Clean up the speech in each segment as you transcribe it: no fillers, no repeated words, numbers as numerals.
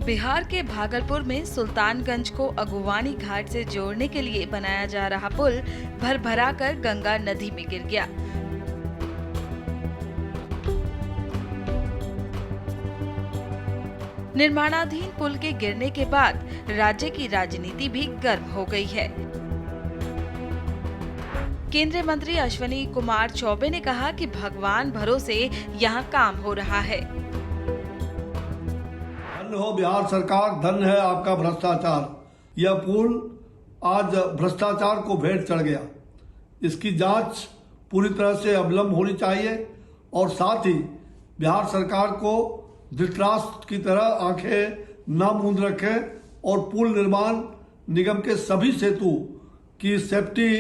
बिहार के भागलपुर में सुल्तानगंज को अगुवानी घाट से जोड़ने के लिए बनाया जा रहा पुल भरभरा कर गंगा नदी में गिर गया। निर्माणाधीन पुल के गिरने के बाद राज्य की राजनीति भी गर्म हो गई है। केंद्रीय मंत्री अश्विनी कुमार चौबे ने कहा कि भगवान भरोसे यहां काम हो रहा है। धन्य हो बिहार सरकार, धन्य है आपका भ्रष्टाचार। यह पुल आज भ्रष्टाचार को भेंट चढ़ गया। इसकी जांच पूरी तरह से अविलंब होनी चाहिए और साथ ही बिहार सरकार को धृतराष्ट्र की तरह आंखें न मूंद रखे और पुल निर्माण निगम के सभी सेतु की सेफ्टी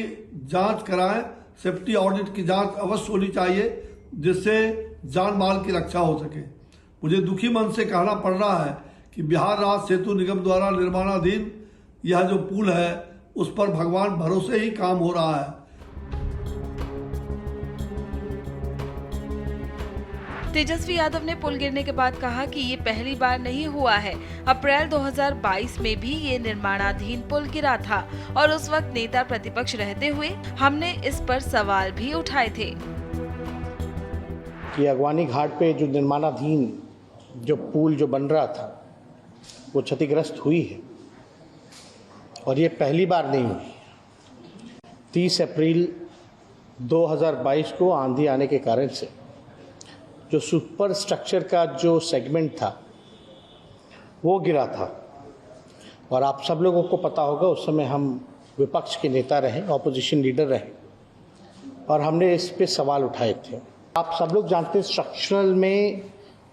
जांच कराएं। सेफ्टी ऑडिट की जांच अवश्य होनी चाहिए जिससे जान माल की रक्षा हो सके। मुझे दुखी मन से कहना पड़ रहा है कि बिहार राज्य सेतु निगम द्वारा निर्माणाधीन यह जो पुल है उस पर भगवान भरोसे ही काम हो रहा है। तेजस्वी यादव ने पुल गिरने के बाद कहा कि ये पहली बार नहीं हुआ है। अप्रैल 2022 में भी ये निर्माणाधीन पुल गिरा था और उस वक्त नेता प्रतिपक्ष रहते हुए हमने इस पर सवाल भी उठाए थे कि अगवानी घाट पे जो निर्माणाधीन जो पुल जो बन रहा था वो क्षतिग्रस्त हुई है और ये पहली बार नहीं हुई। 30 अप्रैल 2022 को आंधी आने के कारण से जो सुपर स्ट्रक्चर का जो सेगमेंट था वो गिरा था और आप सब लोगों को पता होगा उस समय हम विपक्ष के नेता रहे, ऑपोजिशन लीडर रहे और हमने इस पे सवाल उठाए थे। आप सब लोग जानते हैं स्ट्रक्चरल में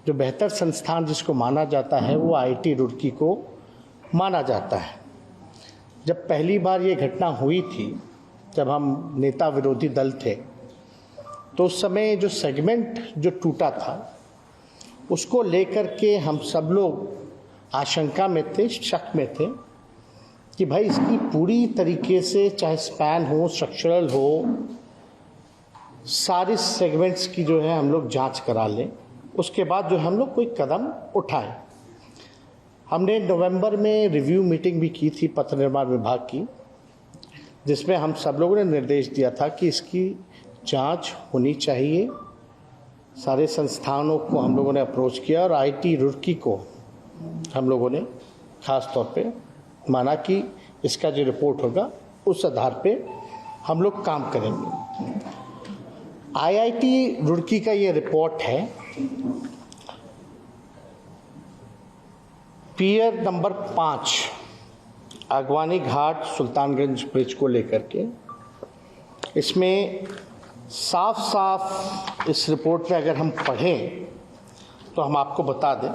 जो बेहतर संस्थान जिसको माना जाता है वो IIT रुड़की को माना जाता है। जब पहली बार ये घटना हुई थी जब हम नेता विरोधी दल थे तो उस समय जो सेगमेंट जो टूटा था उसको लेकर के हम सब लोग आशंका में थे, शक में थे कि भाई इसकी पूरी तरीके से चाहे स्पैन हो, स्ट्रक्चरल हो, सारी सेगमेंट्स की जो है हम लोग जांच करा लें, उसके बाद जो हम लोग कोई कदम उठाएं। हमने नवंबर में रिव्यू मीटिंग भी की थी पथ निर्माण विभाग की, जिसमें हम सब लोगों ने निर्देश दिया था कि इसकी जांच होनी चाहिए। सारे संस्थानों को हम लोगों ने अप्रोच किया और IIT रुड़की को हम लोगों ने खास तौर पे माना कि इसका जो रिपोर्ट होगा उस आधार पे हम लोग काम करेंगे। IIT रुड़की का ये रिपोर्ट है पियर नंबर 5 अगवानी घाट सुल्तानगंज ब्रिज को लेकर के। इसमें साफ साफ इस रिपोर्ट में अगर हम पढ़ें तो हम आपको बता दें,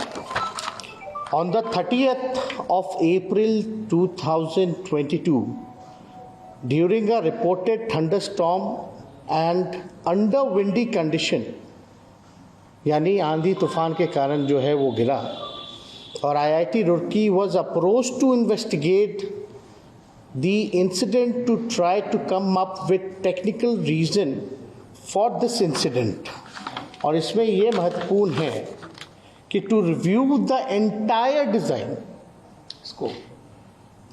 on the 30th of April 2022 during a reported thunderstorm and under windy condition, यानी आंधी तूफान के कारण जो है वो गिरा और IIT Roorkee was approach to investigate the incident to try to come up with technical reason for this incident। और इसमें ये महत्वपूर्ण है कि to review the entire design, इसको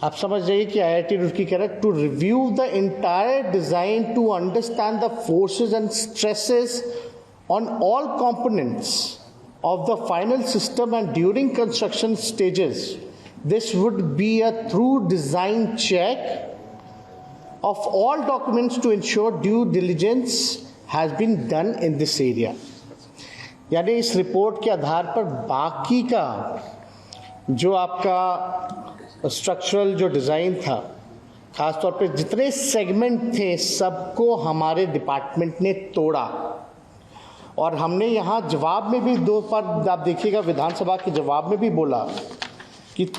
आप समझ जाइए कि IIT रुड़की कह रहा है to review the entire design to understand the forces and stresses on all components of the final system and during construction stages this would be a thorough design check of all documents to ensure due diligence has been done in this area। यानी इस report के आधार पर बाकी का जो आपका structural जो design था, खासतौर पे जितने सेगमेंट थे सबको हमारे डिपार्टमेंट ने तोड़ा और हमने यहाँ जवाब में भी 2 बार आप देखिएगा विधानसभा के जवाब में भी बोला कि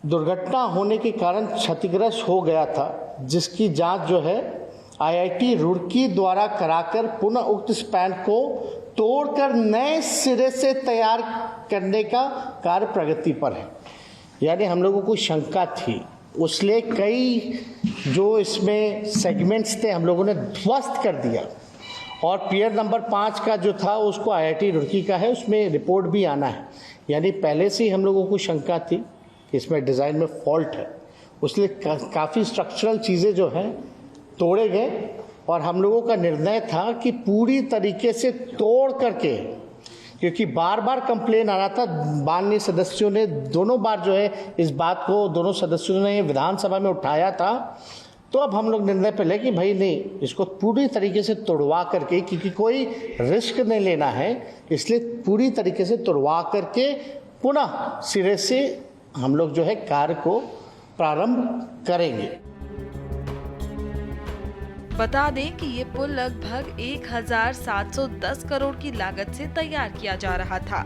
दुर्घटना होने के कारण क्षतिग्रस्त हो गया था जिसकी जांच जो है IIT रुड़की द्वारा कराकर पुनः उक्त स्पैन को तोड़कर नए सिरे से तैयार करने का कार्य प्रगति पर है। यानी हम लोगों को शंका थी, उसलिए कई जो इसमें सेगमेंट्स थे हम लोगों ने ध्वस्त कर दिया और पियर नंबर 5 का जो था उसको IIT रुड़की का है, उसमें रिपोर्ट भी आना है। यानी पहले से ही हम लोगों को शंका थी कि इसमें डिज़ाइन में फॉल्ट है, उसलिए काफ़ी स्ट्रक्चरल चीज़ें जो हैं तोड़े गए और हम लोगों का निर्णय था कि पूरी तरीके से तोड़ करके, क्योंकि बार बार कंप्लेन आ रहा था, माननीय सदस्यों ने दोनों बार जो है इस बात को दोनों सदस्यों ने विधानसभा में उठाया था, तो अब हम लोग निर्णय पे ले कि भाई नहीं, इसको पूरी तरीके से तोड़वा करके, क्योंकि कोई रिस्क नहीं लेना है, इसलिए पूरी तरीके से तोड़वा करके पुनः सिरे से हम लोग जो है कार्य को प्रारंभ करेंगे। बता दें कि ये पुल लगभग 1710 करोड़ की लागत से तैयार किया जा रहा था।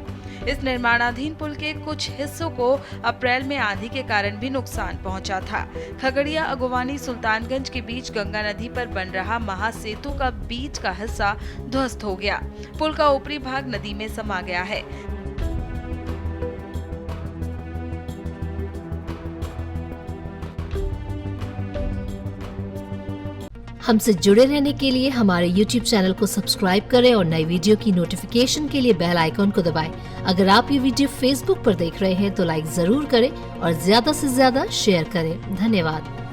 इस निर्माणाधीन पुल के कुछ हिस्सों को अप्रैल में आंधी के कारण भी नुकसान पहुंचा था। खगड़िया अगवानी सुल्तानगंज के बीच गंगा नदी पर बन रहा महासेतु का बीच का हिस्सा ध्वस्त हो गया। पुल का ऊपरी भाग नदी में समा गया है। हमसे जुड़े रहने के लिए हमारे YouTube चैनल को सब्सक्राइब करें और नई वीडियो की नोटिफिकेशन के लिए बेल आइकॉन को दबाएं। अगर आप ये वीडियो Facebook पर देख रहे हैं तो लाइक जरूर करें और ज्यादा से ज्यादा शेयर करें। धन्यवाद।